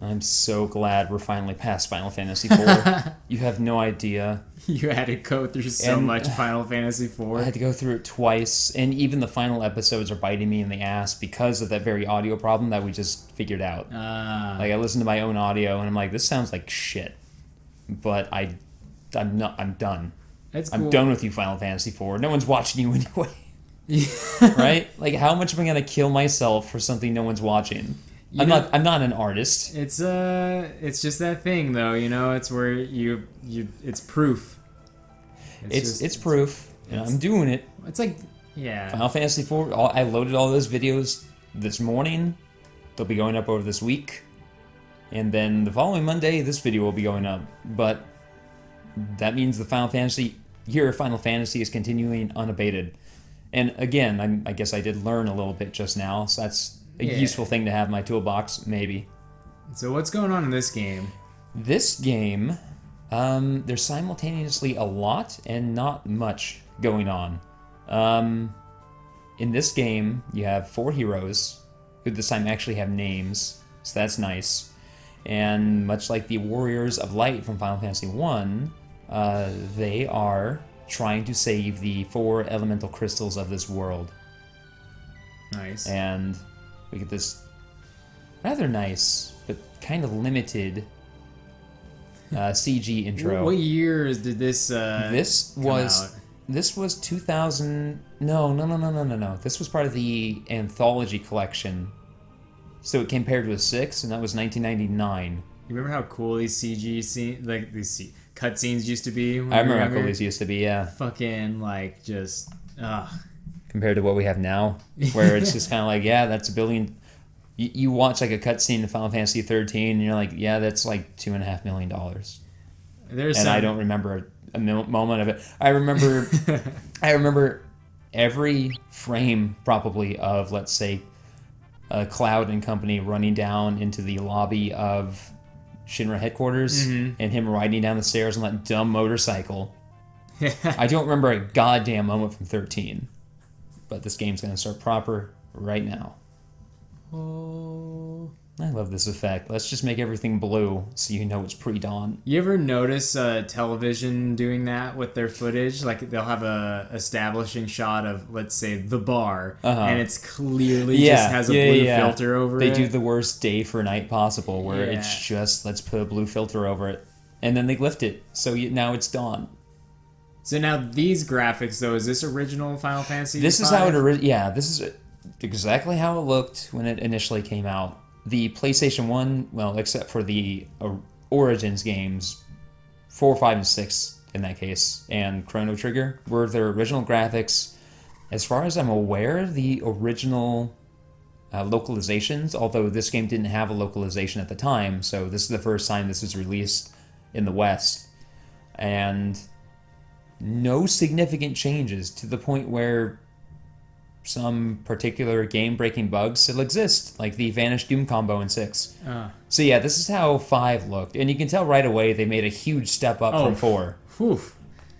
I'm so glad we're finally past Final Fantasy IV. You have no idea. You had to go through so much Final Fantasy IV. I had to go through it twice, and even the final episodes are biting me in the ass because of that very audio problem that we just figured out. Like, I listened to my own audio, and I'm like, this sounds like shit. But I'm done. That's cool. I'm done with you, Final Fantasy IV. No one's watching you anyway. Right? Like, how much am I gonna kill myself for something no one's watching? I'm not an artist. It's just that thing though, it's where it's proof. It's proof, and I'm doing it. It's like, yeah. Final Fantasy IV, I loaded all those videos this morning. They'll be going up over this week. And then the following Monday, this video will be going up. But that means the year of Final Fantasy is continuing unabated. And again, I guess I did learn a little bit just now, so that's a useful thing to have in my toolbox, maybe. So what's going on in this game? This game, there's simultaneously a lot and not much going on. In this game, you have 4 heroes, who this time actually have names, so that's nice. And much like the Warriors of Light from Final Fantasy I, they are trying to save the 4 elemental crystals of this world. Nice. And we get this rather nice, but kind of limited CG intro. What years did this This was 2000... No. This was part of the anthology collection. So it came paired with 6, and that was 1999. You remember how cool these CG scenes, like these cutscenes used to be? I remember how cool these used to be, yeah. Fucking, like, just, Compared to what we have now, where it's just kind of like, yeah, that's $1 billion. You watch like a cutscene in Final Fantasy 13, and you're like, yeah, that's like $2.5 million. I don't remember a moment of it. I remember every frame probably of, let's say, Cloud and company running down into the lobby of Shinra headquarters, and him riding down the stairs on that dumb motorcycle. I don't remember a goddamn moment from 13, but this game's going to start proper right now. Oh, I love this effect. Let's just make everything blue so you know it's pre-dawn. You ever notice television doing that with their footage? Like, they'll have a establishing shot of, let's say, the bar, and it's clearly just has a blue filter over it. They do the worst day for night possible, where it's just, let's put a blue filter over it. And then they lift it, so now it's dawn. So now these graphics, though, is this original Final Fantasy? This is how it this is exactly how it looked when it initially came out. The PlayStation 1, well, except for the Origins games, 4, 5, and 6 in that case, and Chrono Trigger, were their original graphics. As far as I'm aware, the original localizations, although this game didn't have a localization at the time, so this is the first time this was released in the West. And no significant changes to the point where some particular game-breaking bugs still exist, like the Vanished Doom combo in 6. So yeah, this is how 5 looked. And you can tell right away they made a huge step up from 4. Whew.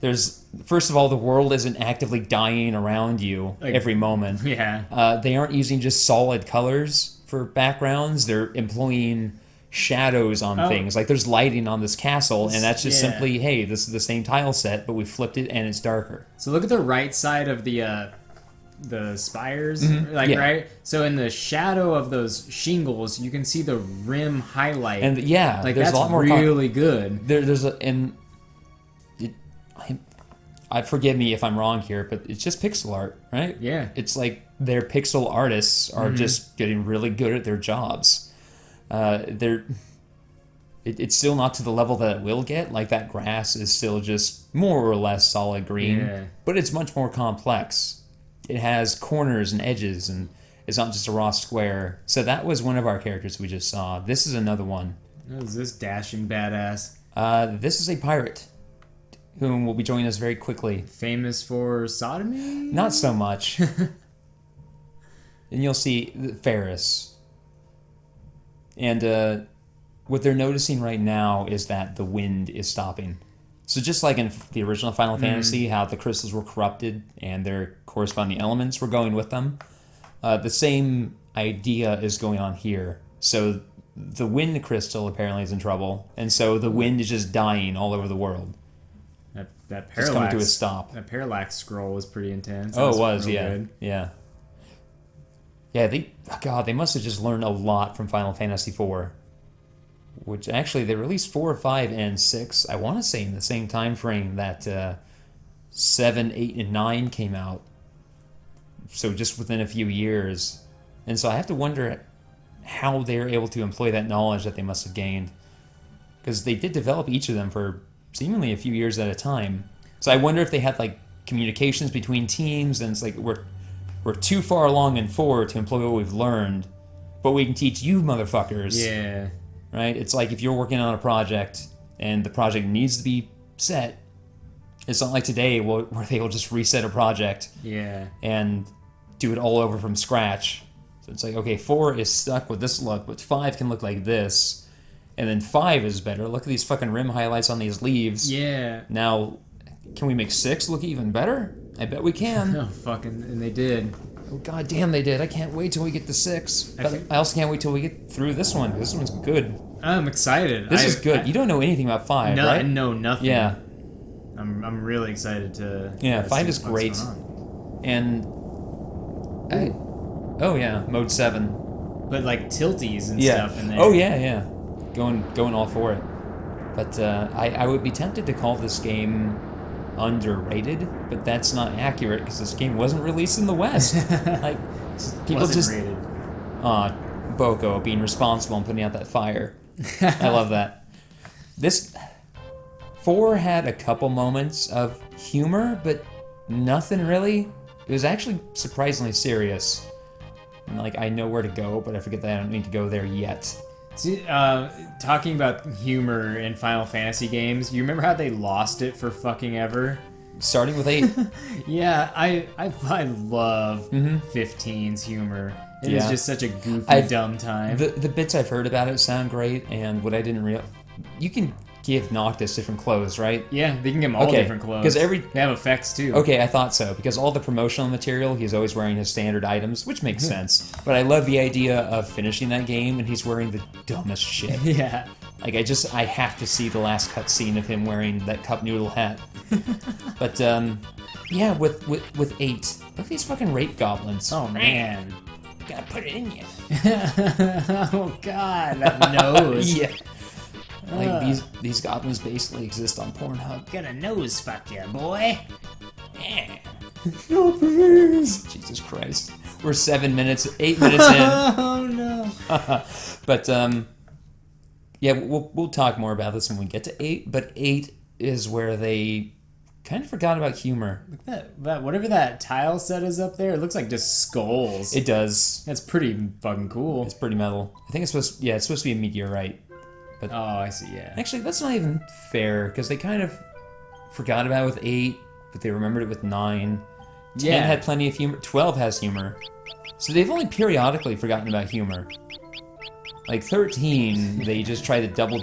There's, first of all, the world isn't actively dying around you every moment. Yeah. They aren't using just solid colors for backgrounds. They're employing shadows on things. Like, there's lighting on this castle, and that's just simply, hey, this is the same tile set, but we flipped it and it's darker. So look at the right side of the spires, right? So in the shadow of those shingles, you can see the rim highlight. And there's that's a lot more really good. I forgive me if I'm wrong here, but it's just pixel art, right? Yeah. It's like their pixel artists are just getting really good at their jobs. It's still not to the level that it will get. Like, that grass is still just more or less solid green, but it's much more complex. It has corners and edges, and it's not just a raw square. So that was one of our characters we just saw. This is another one. What is this dashing badass? This is a pirate, whom will be joining us very quickly. Famous for sodomy? Not so much. And you'll see Ferris. And what they're noticing right now is that the wind is stopping. So just like in the original Final Fantasy, how the crystals were corrupted and their corresponding elements were going with them, the same idea is going on here. So the wind crystal apparently is in trouble, and so the wind is just dying all over the world. That parallax, just coming to a stop. That parallax scroll was pretty intense. Oh, it was, yeah. Good. Yeah. Yeah, they must have just learned a lot from Final Fantasy IV. Which, actually, they released 4, 5, and 6, I want to say in the same time frame that 7, 8, and 9 came out. So just within a few years. And so I have to wonder how they were able to employ that knowledge that they must have gained. Because they did develop each of them for seemingly a few years at a time. So I wonder if they had, like, communications between teams, and it's like, we're too far along in 4 to employ what we've learned, but we can teach you motherfuckers. Yeah. Right? It's like if you're working on a project and the project needs to be set, it's not like today where they will just reset a project and do it all over from scratch. So it's like, okay, 4 is stuck with this look, but 5 can look like this. And then 5 is better. Look at these fucking rim highlights on these leaves. Yeah. Now, can we make 6 look even better? I bet we can. Oh, and they did. Oh, god damn, they did. I can't wait till we get to 6. But I also can't wait till we get through this one. This one's good. I'm excited. This is good. You don't know anything about 5, right? No, nothing. Yeah. I'm really excited to... Yeah, 5 is great. And... oh, yeah, Mode 7. But, like, tilties and stuff in there. Oh, yeah. Going all for it. But I would be tempted to call this game underrated, but that's not accurate because this game wasn't released in the West. Like, people just rated. Boko being responsible and putting out that fire. I love that. This 4 had a couple moments of humor, but nothing really. It was actually surprisingly serious. And, like, I know where to go, but I forget that I don't need to go there yet. See, talking about humor in Final Fantasy games, you remember how they lost it for fucking ever? Starting with 8. Yeah, I love 15's humor. It is just such a goofy, dumb time. The bits I've heard about it sound great, and what I didn't realize... You can give Noctis different clothes, right? Yeah, they can give him all different clothes. Because they have effects, too. Okay, I thought so. Because all the promotional material, he's always wearing his standard items, which makes sense. But I love the idea of finishing that game, and he's wearing the dumbest shit. Yeah. Like, I have to see the last cutscene of him wearing that cup noodle hat. But, yeah, with 8. Look at these fucking rape goblins. Oh, man. Gotta put it in you. Oh, God, that nose. Yeah. Like, these goblins basically exist on Pornhub. Gonna nose fuck ya, boy. Yeah. No, please. Jesus Christ. We're 8 minutes in. Oh, no. But, yeah, we'll talk more about this when we get to 8, but 8 is where they kind of forgot about humor. Look at that whatever that tile set is up there, it looks like just skulls. It does. That's pretty fucking cool. It's pretty metal. I think it's supposed to be a meteorite. But oh, I see, yeah. Actually, that's not even fair, because they kind of forgot about it with 8, but they remembered it with 9. 10 had plenty of humor. 12 has humor. So they've only periodically forgotten about humor. Like 13, they just try to double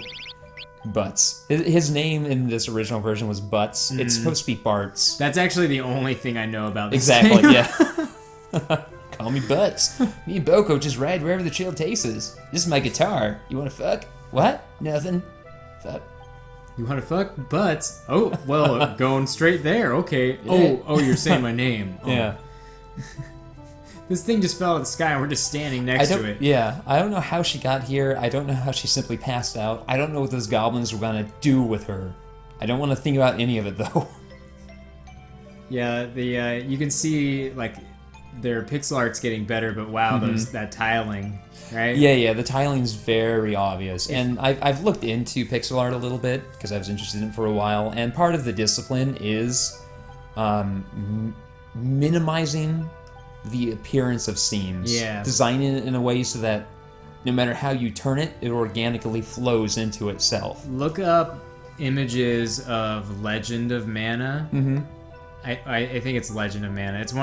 Butts. His name in this original version was Butts. It's supposed to be Bart's. That's actually the only thing I know about this Exactly, game. Yeah. Call me Butts. Me and Boko just ride wherever the trail takes us. This is my guitar. You wanna fuck? What? Nothing. Fuck. You wanna fuck? Butts? Oh, well, going straight there. Okay. Yeah. Oh, you're saying my name. Oh. Yeah. This thing just fell out of the sky and we're just standing next to it. Yeah, I don't know how she got here. I don't know how she simply passed out. I don't know what those goblins were gonna do with her. I don't want to think about any of it, though. Yeah, you can see, like, their pixel art's getting better, but wow, that tiling, right? Yeah, the tiling's very obvious. And I've looked into pixel art a little bit, because I was interested in it for a while, and part of the discipline is minimizing the appearance of seams. Yeah. Designing it in a way so that no matter how you turn it, it organically flows into itself. Look up images of Legend of Mana. Mm-hmm. I think it's Legend of Mana. It's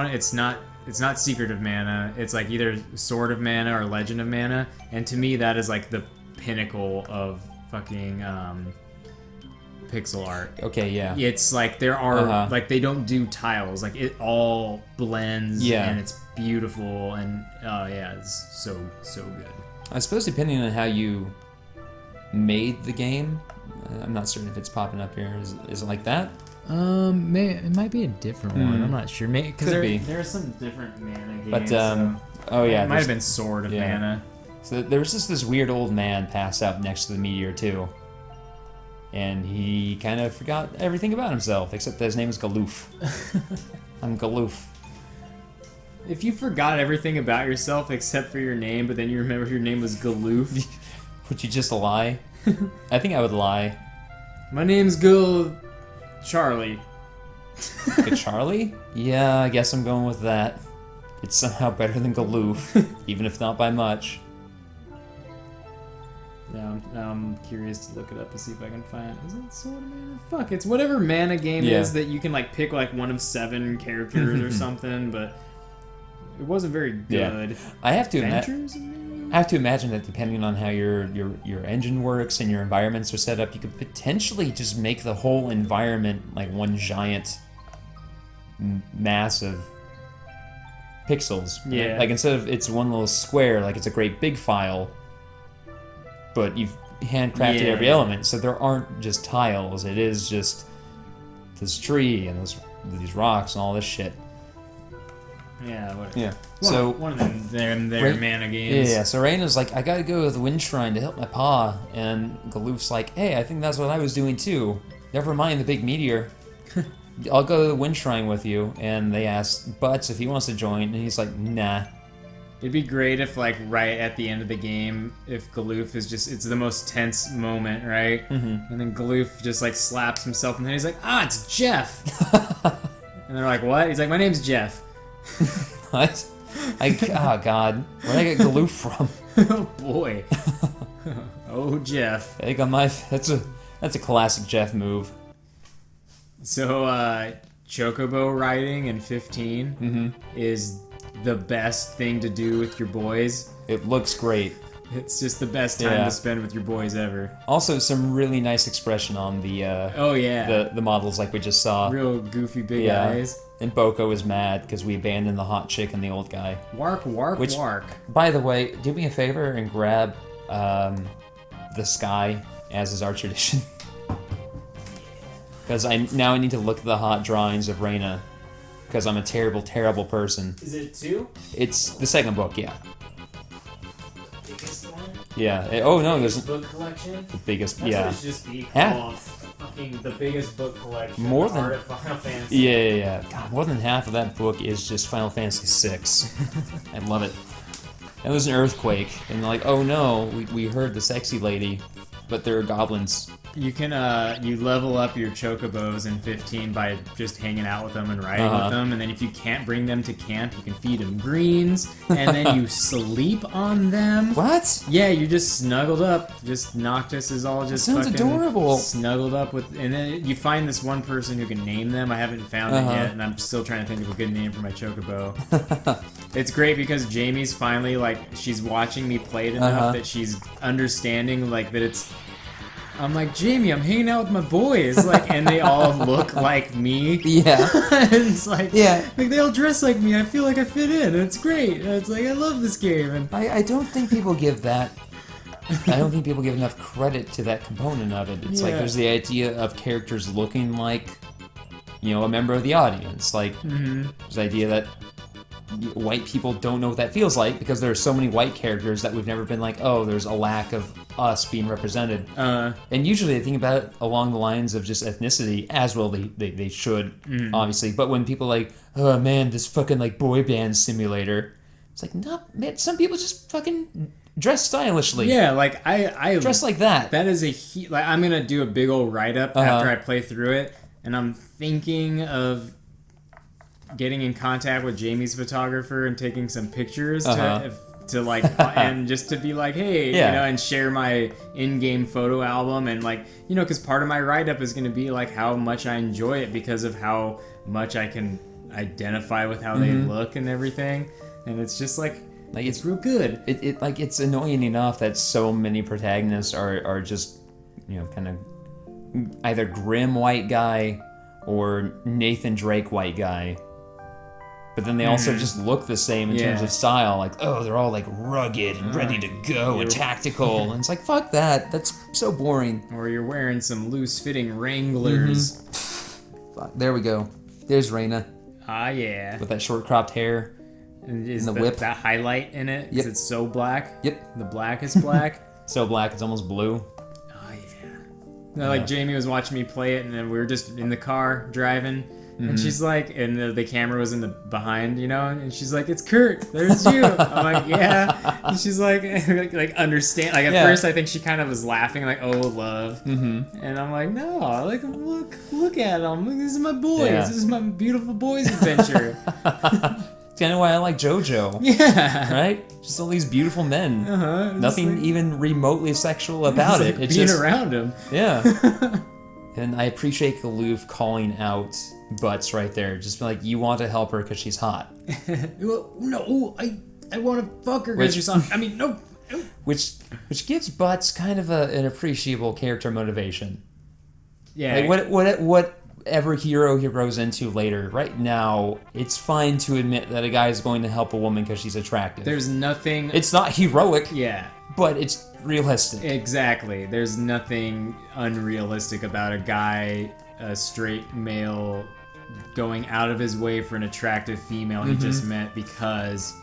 not Secret of Mana. It's like either Sword of Mana or Legend of Mana. And to me, that is like the pinnacle of fucking pixel art. Okay, yeah. It's like there are like they don't do tiles. Like it all blends. Yeah. And it's beautiful and oh yeah, it's so good. I suppose depending on how you made the game, I'm not certain if it's popping up here. Is it like that? It might be a different one. I'm not sure. Because Could be. there are some different mana games. But so oh yeah, it might have been Sword of Mana. So there was just this weird old man passed out next to the meteor too, and he kind of forgot everything about himself except that his name is Galoof. I'm Galoof. If you forgot everything about yourself except for your name, but then you remember your name was Galoof, Would you just lie? I think I would lie. my name's Charlie. Good Charlie? Yeah, I guess I'm going with that. It's somehow better than Galoof, even if not by much. Now I'm curious to look it up to see if I can find. Is it Sword of Mana? Fuck, it's whatever mana game is that you can like pick like one of 7 characters or something, but it wasn't very good. Yeah. I have to Adventures? I have to imagine that depending on how your engine works and your environments are set up, you could potentially just make the whole environment like one giant mass of pixels. Yeah. Like instead of it's one little square, like it's a great big file, but you've handcrafted every element, so there aren't just tiles. It is just this tree and these rocks and all this shit. Yeah. Whatever. Yeah. One of them, their mana games. Yeah, so Raina's like, I gotta go to the Wind Shrine to help my pa, and Galoof's like, hey, I think that's what I was doing too. Never mind the big meteor. I'll go to the Wind Shrine with you. And they ask Butts if he wants to join, and he's like, nah. It'd be great if, like, right at the end of the game, if Galoof is just, it's the most tense moment, right? Mm-hmm. And then Galoof just, like, slaps himself, and then he's like, it's Jeff! And they're like, what? He's like, my name's Jeff. What? Oh, God. Where'd I get Galoof from? Oh, boy. Oh, Jeff. I think that's a classic Jeff move. So, Chocobo riding in 15 is the best thing to do with your boys. It looks great. It's just the best time to spend with your boys ever. Also, some really nice expression on the the models like we just saw. Real goofy big eyes. And Boko is mad because we abandoned the hot chick and the old guy. Wark, wark. By the way, do me a favor and grab the sky, as is our tradition. Because I need to look at the hot drawings of Reina. Because I'm a terrible, terrible person. Is it 2? It's the second book, yeah. The biggest one? Yeah. There's book collection? the biggest, That's yeah. what it should just be called. Fucking the biggest book collection. More than Art of Final Fantasy. Yeah. God, more than half of that book is just Final Fantasy VI. I love it. And it was an earthquake, and they're like, oh no, we heard the sexy lady, but there are goblins. You can you level up your chocobos in 15 by just hanging out with them and riding with them, and then if you can't bring them to camp, you can feed them greens, and then you sleep on them. What? Yeah, you're just snuggled up. Just Noctis is all just Sounds fucking adorable. snuggled up with, and then you find this one person who can name them. I haven't found it yet, and I'm still trying to think of a good name for my chocobo. It's great because Jamie's finally like she's watching me play it enough that she's understanding like that it's. I'm like, Jamie, I'm hanging out with my boys, like, and they all look like me. Yeah. And it's like, like they all dress like me. I feel like I fit in. And it's great. And it's like I love this game. And I don't think people give that. I don't think people give enough credit to that component of it. It's like there's the idea of characters looking like, a member of the audience. Like there's the idea that white people don't know what that feels like because there are so many white characters that we've never been like, oh, there's a lack of us being represented. And usually they think about it along the lines of just ethnicity, as well they should, obviously. But when people are like, oh man, this fucking like boy band simulator, it's like, no, man, some people just fucking dress stylishly. Yeah, like I dress like that. That is like I'm gonna do a big old write up after I play through it, and I'm thinking of getting in contact with Jamie's photographer and taking some pictures to like and just to be like, hey, and share my in-game photo album and like, because part of my write-up is going to be like how much I enjoy it because of how much I can identify with how they look and everything, and it's just like it's real good. It's annoying enough that so many protagonists are just kind of either grim white guy or Nathan Drake white guy. But then they also just look the same in terms Yeah. of style. Like, oh, they're all like rugged and ready to go and tactical. And it's like, fuck that. That's so boring. Or you're wearing some loose-fitting Wranglers. Fuck. There we go. There's Reyna Ah, yeah. with that short cropped hair. And is the whip. that highlight in it? 'Cause Yep. it's so black. Yep. The black is black. So black, it's almost blue. Oh, yeah. No, like, Jamie was watching me play it, and then we were just in the car driving. And she's like, and the camera was in the behind, you know, and she's like, "It's Kurt, there's you." I'm like, "Yeah." And she's like, like understand. Like at first, I think she kind of was laughing, like, "Oh, love," and I'm like, "No, like look at them. Look, this is my boys. Yeah. This is my beautiful boys' adventure." It's kind of why I like JoJo. Yeah. Right? Just all these beautiful men. Nothing like, even remotely sexual about it. Like It's being just around him. yeah. And I appreciate Galoof calling out Butts right there. Just be like, you want to help her because she's hot. Well, no, I want to fuck her Which- because she's on. I mean, no. Which gives Butts kind of an appreciable character motivation. Yeah. Like whatever hero he grows into later, right now, it's fine to admit that a guy is going to help a woman because she's attractive. There's nothing. It's not heroic, Yeah. but it's realistic. Exactly. There's nothing unrealistic about a guy, a straight male, going out of his way for an attractive female he just met because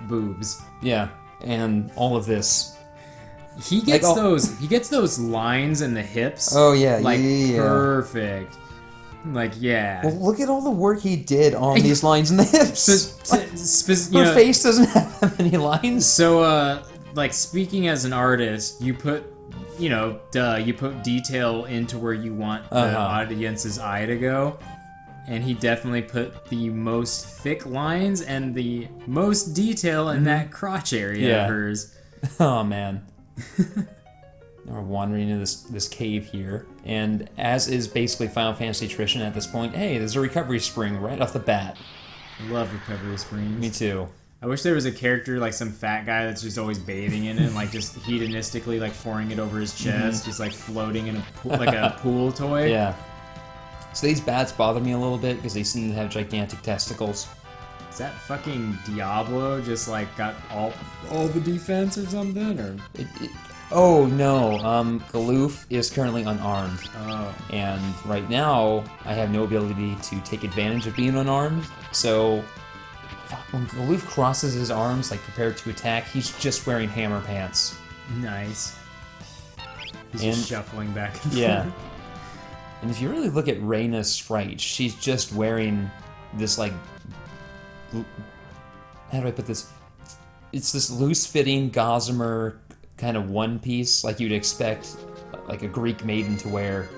boobs. Yeah, and all of this. He gets Like, He gets those lines in the hips. Oh, yeah, like yeah. perfect. Like yeah. Well, look at all the work he did on these lines in the hips. Her face doesn't have that many lines. So, like, speaking as an artist, you put, you put detail into where you want the audience's eye to go. And he definitely put the most thick lines and the most detail in that crotch area of hers. Oh, man. We're wandering into this cave here. And as is basically Final Fantasy tradition at this point, hey, there's a recovery spring right off the bat. I love recovery springs. Me too. I wish there was a character, like some fat guy that's just always bathing in it and, like, just hedonistically, like, pouring it over his chest, just, like, floating in a pool, like a pool toy. Yeah. So these bats bother me a little bit because they seem to have gigantic testicles. Is that fucking Diablo just, like, got all the defense or something? Or Oh, no. Galoof is currently unarmed. Oh. And right now, I have no ability to take advantage of being unarmed. So when Galoof crosses his arms, like prepared to attack, he's just wearing hammer pants. Nice. He's And- just shuffling back and forth. Yeah. And if you really look at Reyna's sprite, she's just wearing this, like... How do I put this? It's this loose-fitting gossamer kind of one piece, like you'd expect like a Greek maiden to wear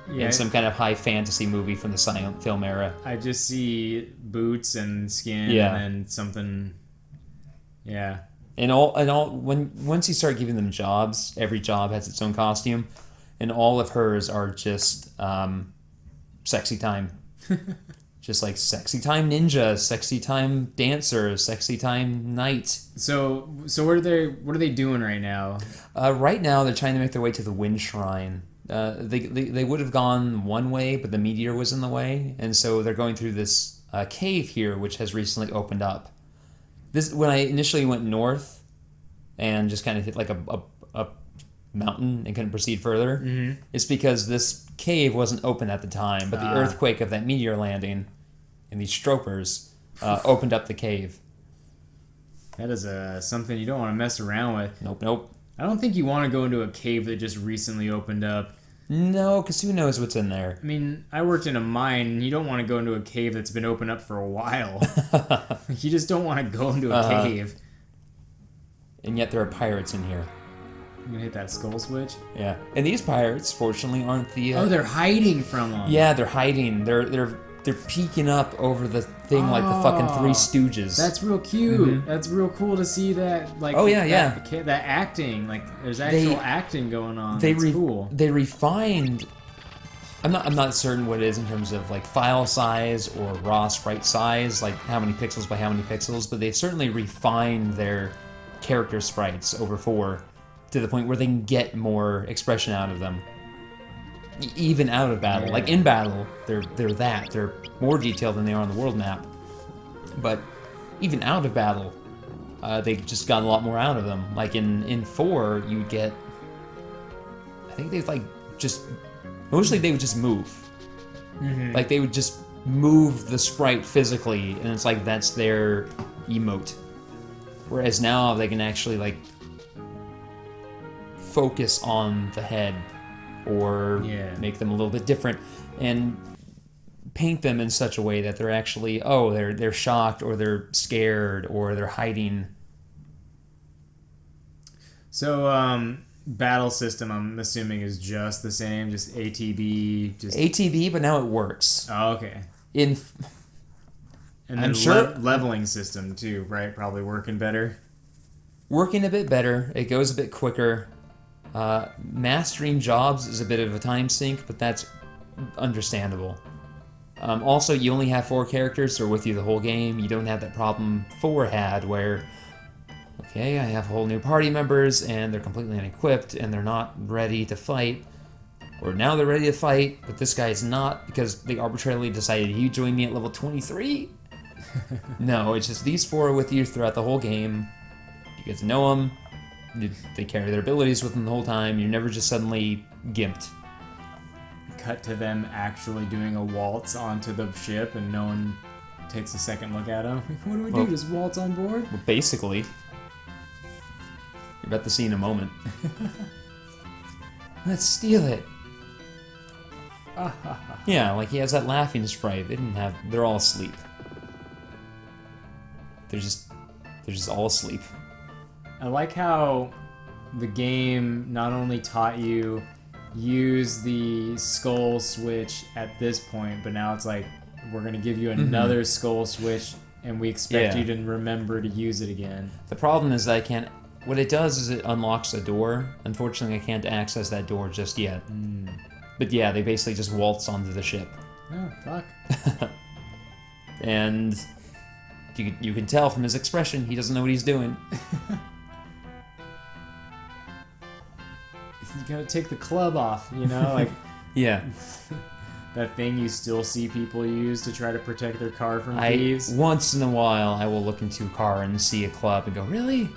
in some kind of high fantasy movie from the silent film era. I just see boots and skin Yeah. and something. Yeah. And once you start giving them jobs, every job has its own costume, and all of hers are just sexy time. Just like sexy time ninja, sexy time dancer, sexy time knight. So what are they doing right now? Right now, they're trying to make their way to the Wind Shrine. They would have gone one way, but the meteor was in the way, and so they're going through this cave here, which has recently opened up. When I initially went north, and just kind of hit like a mountain and couldn't proceed further, it's because this cave wasn't open at the time, but the earthquake of that meteor landing and these stropers opened up the cave. That is something you don't want to mess around with. Nope. I don't think you want to go into a cave that just recently opened up. No, because who knows what's in there? I mean, I worked in a mine, and you don't want to go into a cave that's been open up for a while. You just don't want to go into a cave. And yet there are pirates in here. You gonna hit that skull switch? Yeah. And these pirates, fortunately, aren't the... Oh, they're hiding from them. Yeah, they're hiding. They're peeking up over the thing like the fucking Three Stooges. That's real cute. That's real cool to see that. Like, Oh, yeah, that acting. Like, there's actual acting going on. That's cool. They refined... I'm not certain what it is in terms of like file size or raw sprite size, like how many pixels by how many pixels, but they've certainly refined their character sprites over 4 to the point where they can get more expression out of them. Even out of battle. Yeah. Like in battle, they're more detailed than they are on the world map. But even out of battle, they just got a lot more out of them. Like in 4, you get, I think they like just mostly they would just move. Like they would just move the sprite physically, and it's like that's their emote. Whereas now they can actually like focus on the head or make them a little bit different and paint them in such a way that they're actually they're shocked or they're scared or they're hiding. So battle system I'm assuming is just the same, just ATB, just ATB, but now it works. Oh, okay. And then I'm sure leveling system too, right? Probably working better. Working a bit better. It goes a bit quicker. Mastering jobs is a bit of a time sink, but that's understandable. Also, you only have 4 characters, so with you the whole game. You don't have that problem 4 had, where, okay, I have whole new party members, and they're completely unequipped, and they're not ready to fight. Or now they're ready to fight, but this guy is not, because they arbitrarily decided you join me at level 23? No, it's just these 4 are with you throughout the whole game. You get to know them. They carry their abilities with them the whole time. You're never just suddenly gimped. Cut to them actually doing a waltz onto the ship and no one takes a second look at them. What do we do? Just waltz on board? Well, basically. You're about to see in a moment. Let's steal it. Yeah, like he has that laughing sprite. They're all asleep. They're just all asleep. I like how the game not only taught you use the skull switch at this point, but now it's like we're going to give you another skull switch and we expect you to remember to use it again. The problem is that I can't... What it does is it unlocks a door. Unfortunately, I can't access that door just yet. But yeah, they basically just waltz onto the ship. Oh, fuck. And you can tell from his expression, he doesn't know what he's doing. You gotta take the club off, you know? Like, yeah. That thing you still see people use to try to protect their car from thieves. Once in a while, I will look into a car and see a club and go, really?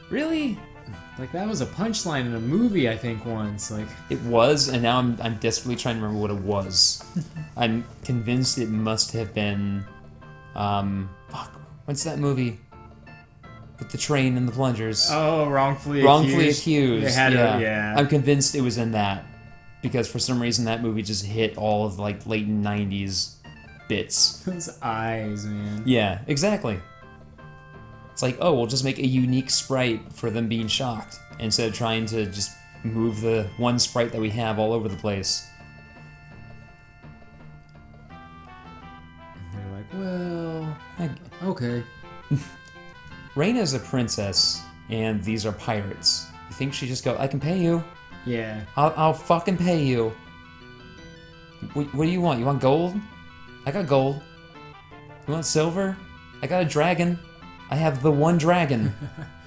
Really? Like, that was a punchline in a movie, I think, once. Like, it was, and now I'm desperately trying to remember what it was. I'm convinced it must have been... what's that movie? With the train and the plungers. Oh, wrongfully accused. They had yeah. I'm convinced it was in that. Because for some reason that movie just hit all of like late 90s bits. Those eyes, man. Yeah, exactly. It's like, oh, we'll just make a unique sprite for them being shocked instead of trying to just move the one sprite that we have all over the place. And they're like, well, okay. Reina's a princess, and these are pirates. You think she'd just go, I can pay you? Yeah. I'll fucking pay you. What do you want? You want gold? I got gold. You want silver? I got a dragon. I have the one dragon.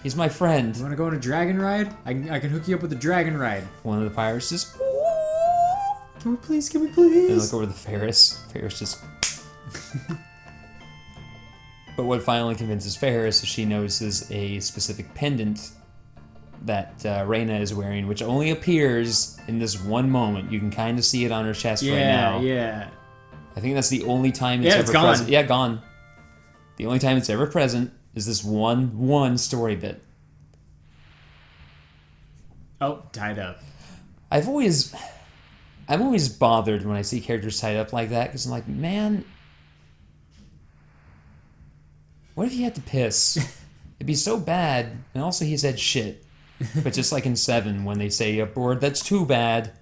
He's my friend. You want to go on a dragon ride? I can hook you up with a dragon ride. One of the pirates just... Can we please? Can we please? And look over the Ferris. Ferris just... But what finally convinces Ferris is she notices a specific pendant that Reina is wearing, which only appears in this one moment. You can kind of see it on her chest right now. Yeah. I think that's the only time it's ever gone. present. Yeah, gone. The only time it's ever present is this one story bit. Oh, tied up. I'm always bothered when I see characters tied up like that, because I'm like, man, what if he had to piss? It'd be so bad, and also he said shit. But just like in 7, when they say a board, that's too bad,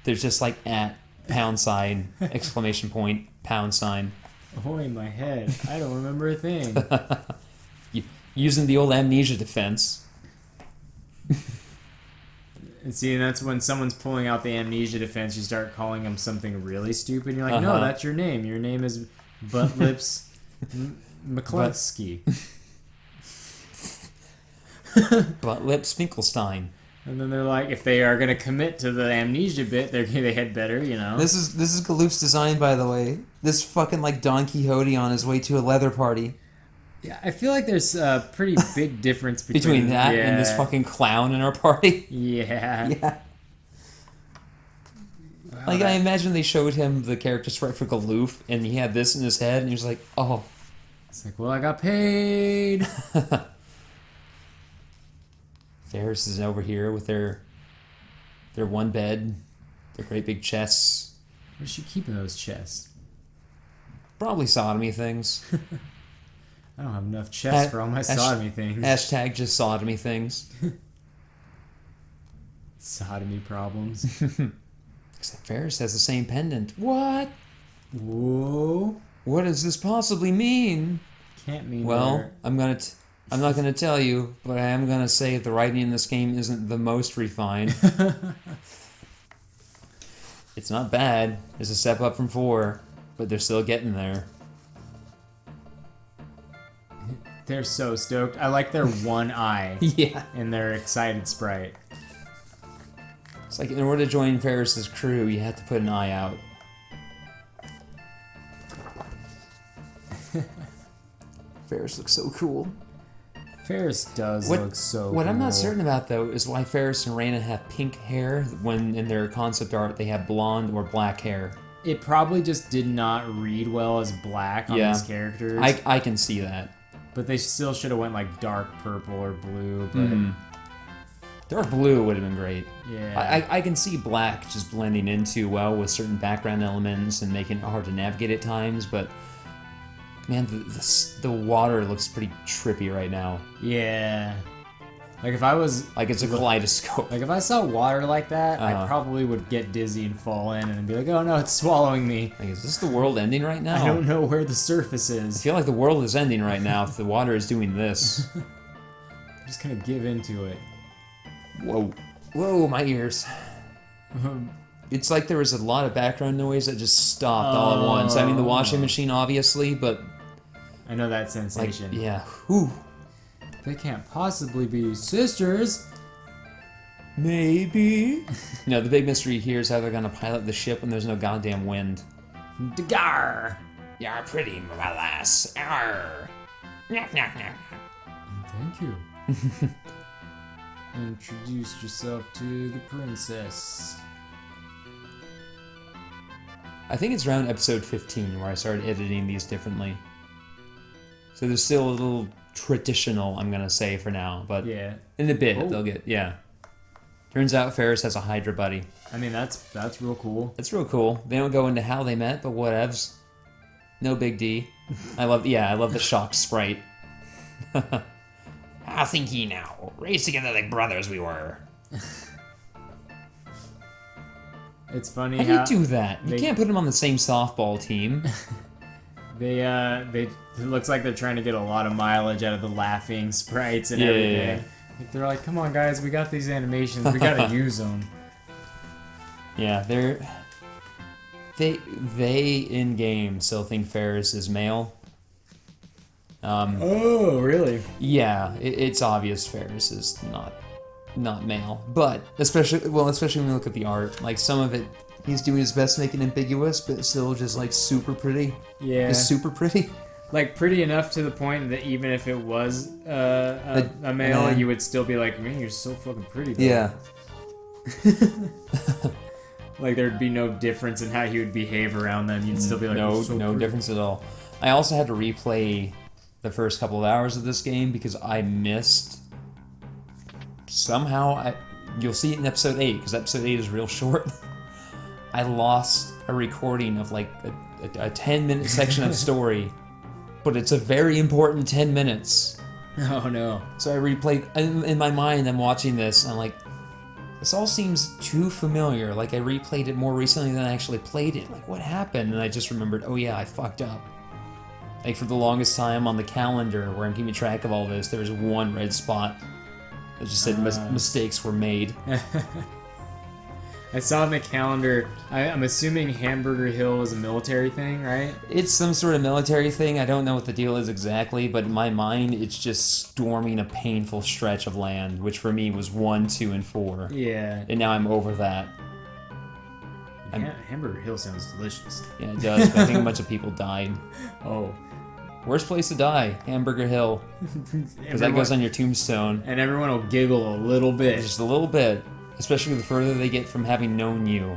there's just like @ £! Exclamation point, £! Boy, my head. I don't remember a thing. Using the old amnesia defense. And see, that's when someone's pulling out the amnesia defense, you start calling them something really stupid. You're like, no, that's your name. Your name is Butt Lips McCluskey. Butt Lips Finkelstein. And then they're like, if they are going to commit to the amnesia bit, they had better, you know. This is Galoof's design, by the way. This fucking like Don Quixote on his way to a leather party. Yeah, I feel like there's a pretty big difference Between that and this fucking clown in our party. Yeah. Yeah. Wow, Like, I imagine they showed him the character sprite for Galoof, and he had this in his head, and he was like, oh. It's like, well, I got paid. Ferris is over here with their one bed, their great big chests. Where's she keeping those chests? Probably sodomy things. I don't have enough chests for all my sodomy things. Hashtag just sodomy things. Sodomy problems. Except Ferris has the same pendant. What? Whoa. What does this possibly mean? Can't mean Well, I'm not gonna tell you, but I am gonna say the writing in this game isn't the most refined. It's not bad. It's a step up from 4, but they're still getting there. They're so stoked. I like their one eye. Yeah. And their excited sprite. It's like, in order to join Ferris's crew, you have to put an eye out. Ferris looks so cool. Ferris does look so cool. What I'm not certain about, though, is why Ferris and Raina have pink hair when in their concept art they have blonde or black hair. It probably just did not read well as black on these characters. I can see that. But they still should have went like dark purple or blue, but... Dark blue would have been great. Yeah. I can see black just blending in too well with certain background elements and making it hard to navigate at times, but man, the water looks pretty trippy right now. Yeah. Like if I was... Like it's a kaleidoscope. Like if I saw water like that, I probably would get dizzy and fall in and be like, oh no, it's swallowing me. Like, is this the world ending right now? I don't know where the surface is. I feel like the world is ending right now if the water is doing this. I'm just gonna give into it. Whoa. Whoa, my ears. It's like there was a lot of background noise that just stopped all at once. I mean, the washing machine, obviously, but... I know that sensation. Like, yeah. Whew. They can't possibly be sisters. Maybe. No, the big mystery here is how they're gonna pilot the ship when there's no goddamn wind. Gar. You're pretty, my lass. Arr. Knock, knock, knock. Thank you. Introduce yourself to the princess. I think it's around episode 15 where I started editing these differently. So there's still a little traditional, I'm gonna say for now, but yeah, in a bit they'll get Turns out Ferris has a Hydra buddy. I mean that's real cool. That's real cool. They don't go into how they met, but whatevs. No big D. I love the shocked sprite. How think ye now? Raised together like brothers we were. It's funny how do you do that? You can't put them on the same softball team. They it looks like they're trying to get a lot of mileage out of the laughing sprites and everything. Yeah. Like they're like, come on guys, we got these animations, we gotta use them. Yeah, they in game still think Ferris is male. Oh, really? Yeah, it's obvious Ferris is not male, but especially when we look at the art, like some of it, he's doing his best to make it ambiguous, but still just like super pretty. Yeah, it's super pretty. Like pretty enough to the point that even if it was a male, you would still be like, man, you're so fucking pretty. Though. Yeah. Like there'd be no difference in how he would behave around them. You'd still be like, no difference at all. I also had to replay the first couple of hours of this game because I missed somehow. You'll see it in episode 8 because episode 8 is real short. I lost a recording of like a 10-minute section of story, but it's a very important 10 minutes. Oh no. So I replayed, in my mind I'm watching this and I'm like, this all seems too familiar. Like I replayed it more recently than I actually played it. Like what happened? And I just remembered, oh yeah, I fucked up. Like for the longest time on the calendar where I'm keeping track of all this, there was one red spot that just said mistakes were made. I saw in the calendar, I'm assuming Hamburger Hill is a military thing, right? It's some sort of military thing. I don't know what the deal is exactly, but in my mind, it's just storming a painful stretch of land, which for me was 1, 2, and 4. Yeah. And now I'm over that. Hamburger Hill sounds delicious. Yeah, it does, but I think a bunch of people died. Oh. Worst place to die, Hamburger Hill. Because that goes on your tombstone. And everyone will giggle a little bit. Just a little bit. Especially the further they get from having known you.